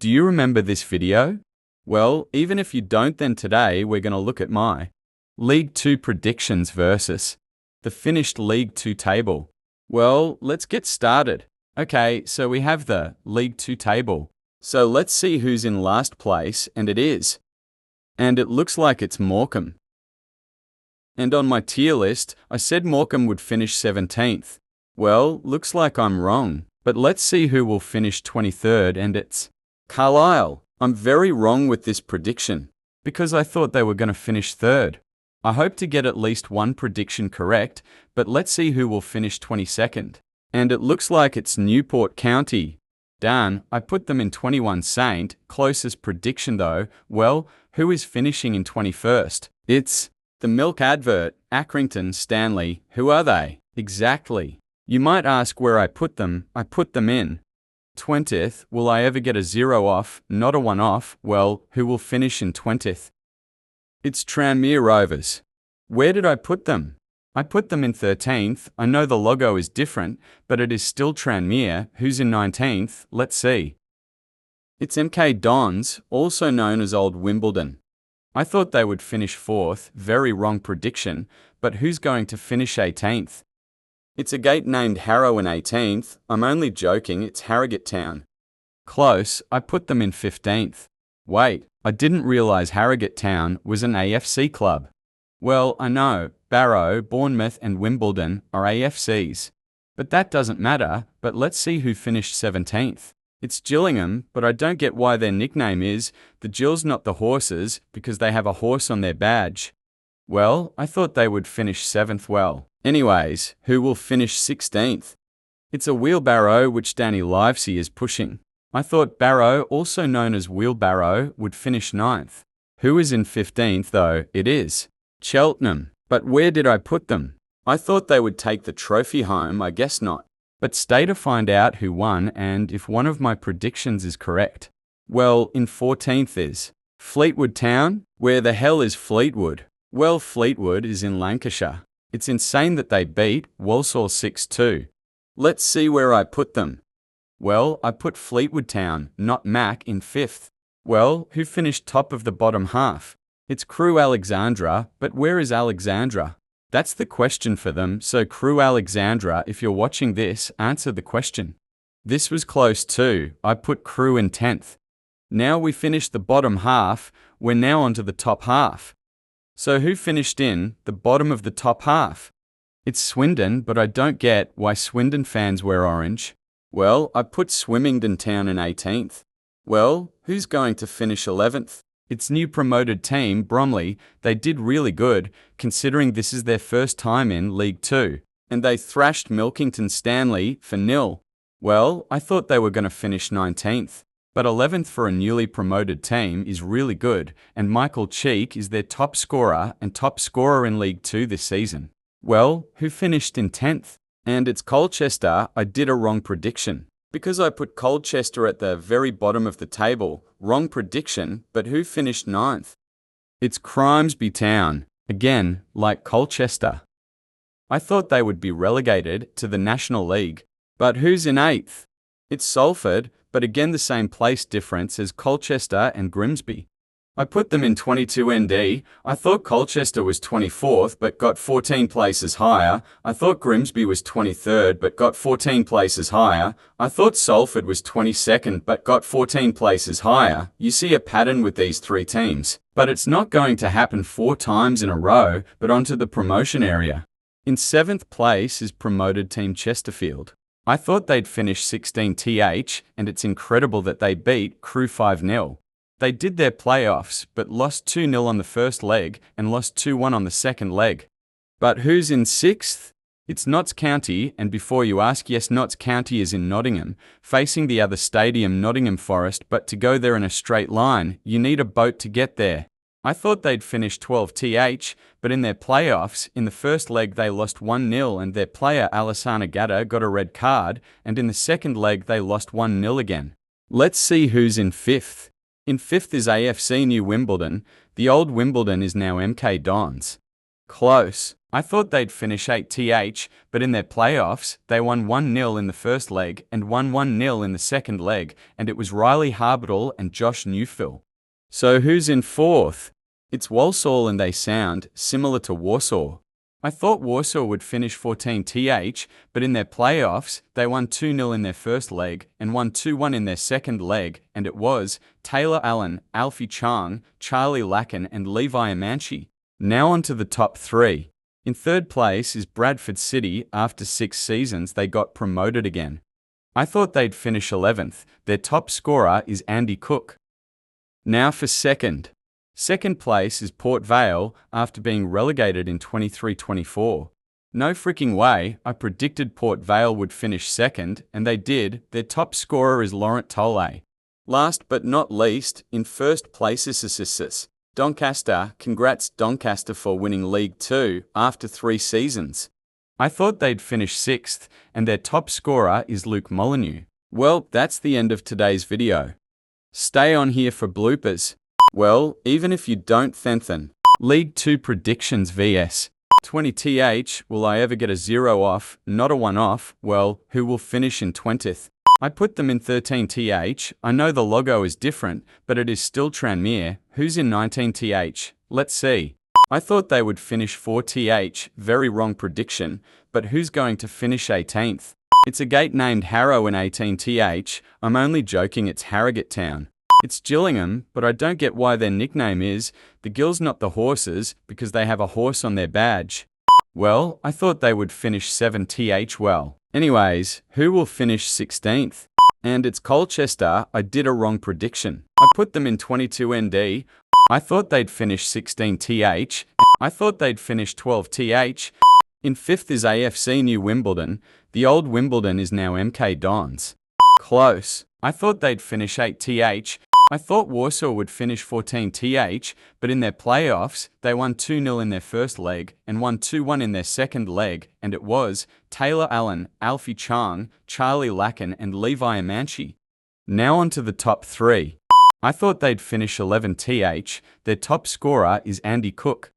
Do you remember this video? Well, even if you don't, then today we're going to look at my League 2 predictions versus the finished League 2 table. Well, let's get started. Okay, so we have the League 2 table. So let's see who's in last place, and it is. And it looks like it's Morecambe. And on my tier list, I said Morecambe would finish 17th. Well, looks like I'm wrong. But let's see who will finish 23rd, and it's Carlisle. I'm very wrong with this prediction, because I thought they were going to finish 3rd. I hope to get at least one prediction correct, but let's see who will finish 22nd. And it looks like it's Newport County. Darn, I put them in 21 Saint, closest prediction though. Well, who is finishing in 21st? It's the Milk Advert, Accrington, Stanley. Who are they? Exactly. You might ask where I put them. I put them in 20th. Will I ever get a 0 off? Not a 1 off. Well, who will finish in 20th? It's Tranmere Rovers. Where did I put them? I put them in 13th. I know the logo is different, but it is still Tranmere. Who's in 19th? Let's see. It's MK Dons, also known as Old Wimbledon. I thought they would finish 4th. Very wrong prediction, but who's going to finish 18th? It's a gate named Harrow in 18th. I'm only joking, it's Harrogate Town. Close, I put them in 15th. Wait, I didn't realise Harrogate Town was an AFC club. Well, I know, Barrow, Bournemouth and Wimbledon are AFCs. But that doesn't matter, but let's see who finished 17th. It's Gillingham, but I don't get why their nickname is the Gills not the Horses, because they have a horse on their badge. Well, I thought they would finish 7th well. Anyways, who will finish 16th? It's a wheelbarrow which Danny Livesey is pushing. I thought Barrow, also known as Wheelbarrow, would finish 9th. Who is in 15th though? It is Cheltenham. But where did I put them? I thought they would take the trophy home, I guess not. But stay to find out who won and if one of my predictions is correct. Well, in 14th is Fleetwood Town. Where the hell is Fleetwood? Well, Fleetwood is in Lancashire. It's insane that they beat Walsall 6-2. Let's see where I put them. Well, I put Fleetwood Town, not Mac, in 5th. Well, who finished top of the bottom half? It's Crewe Alexandra, but where is Alexandra? That's the question for them, so Crewe Alexandra, if you're watching this, answer the question. This was close too. I put Crewe in 10th. Now we finished the bottom half, we're now onto the top half. So who finished in the bottom of the top half? It's Swindon, but I don't get why Swindon fans wear orange. Well, I put Swimmington Town in 18th. Well, who's going to finish 11th? It's new promoted team, Bromley. They did really good, considering this is their first time in League 2. And they thrashed Milkington Stanley for 0. Well, I thought they were going to finish 19th. But 11th for a newly promoted team is really good, and Michael Cheek is their top scorer and top scorer in League 2 this season. Well, who finished in 10th? And it's Colchester. I did a wrong prediction. Because I put Colchester at the very bottom of the table, wrong prediction, but who finished 9th? It's Crimesby Town. Again, like Colchester. I thought they would be relegated to the National League. But who's in 8th? It's Salford, but again the same place difference as Colchester and Grimsby. I put them in 22 ND. I thought Colchester was 24th but got 14 places higher. I thought Grimsby was 23rd but got 14 places higher. I thought Salford was 22nd but got 14 places higher. You see a pattern with these 3 teams. But it's not going to happen 4 times in a row, but onto the promotion area. In 7th place is promoted team Chesterfield. I thought they'd finish 16th, and it's incredible that they beat Crewe 5-0. They did their playoffs, but lost 2-0 on the first leg and lost 2-1 on the second leg. But who's in 6th? It's Notts County, and before you ask, yes, Notts County is in Nottingham, facing the other stadium, Nottingham Forest, but to go there in a straight line, you need a boat to get there. I thought they'd finish 12th, but in their playoffs, in the first leg they lost 1-0 and their player Alassana Gata got a red card, and in the second leg they lost 1-0 again. Let's see who's in 5th. In 5th is AFC New Wimbledon. The old Wimbledon is now MK Dons. Close. I thought they'd finish 8th, but in their playoffs, they won 1-0 in the first leg and won 1-0 in the second leg, and it was Riley Harbital and Josh Neufeld. So who's in fourth? It's Walsall, and they sound similar to Warsaw. I thought Warsaw would finish 14th, but in their playoffs, they won 2-0 in their first leg and won 2-1 in their second leg, and it was Taylor Allen, Alfie Chang, Charlie Lacken, and Levi Amanchi. Now on to the top three. In third place is Bradford City. After 6 seasons, they got promoted again. I thought they'd finish 11th. Their top scorer is Andy Cook. Now for second. Second place is Port Vale after being relegated in 23-24. No freaking way, I predicted Port Vale would finish second, and they did. Their top scorer is Laurent Tolle. Last but not least, in first place is Doncaster. Congrats Doncaster for winning League 2 after 3 seasons. I thought they'd finish 6th, and their top scorer is Luke Molyneux. Well, that's the end of today's video. Stay on here for bloopers. Well, even if you don't then. League 2 predictions vs 20th. Will I ever get a 0 off, not a 1 off? Well, who will finish in 20th? I put them in 13th. I know the logo is different, but it is still Tranmere. Who's in 19th? Let's see. I thought they would finish 4th. Very wrong prediction, but who's going to finish 18th? It's a gate named Harrow in 18th. I'm only joking, it's Harrogate Town. It's Gillingham, but I don't get why their nickname is the Gills not the Horses, because they have a horse on their badge. Well, I thought they would finish 7th. Well, anyways, who will finish 16th? And it's Colchester. I did a wrong prediction. I put them in 22nd. I thought they'd finish 16th. I thought they'd finish 12th. In 5th is AFC New Wimbledon. The old Wimbledon is now MK Dons. Close. I thought they'd finish 8th. I thought Warsaw would finish 14th, but in their playoffs, they won 2-0 in their first leg and won 2-1 in their second leg, and it was Taylor Allen, Alfie Chang, Charlie Lacken, and Levi Amanchi. Now on to the top three. I thought they'd finish 11th. Their top scorer is Andy Cook.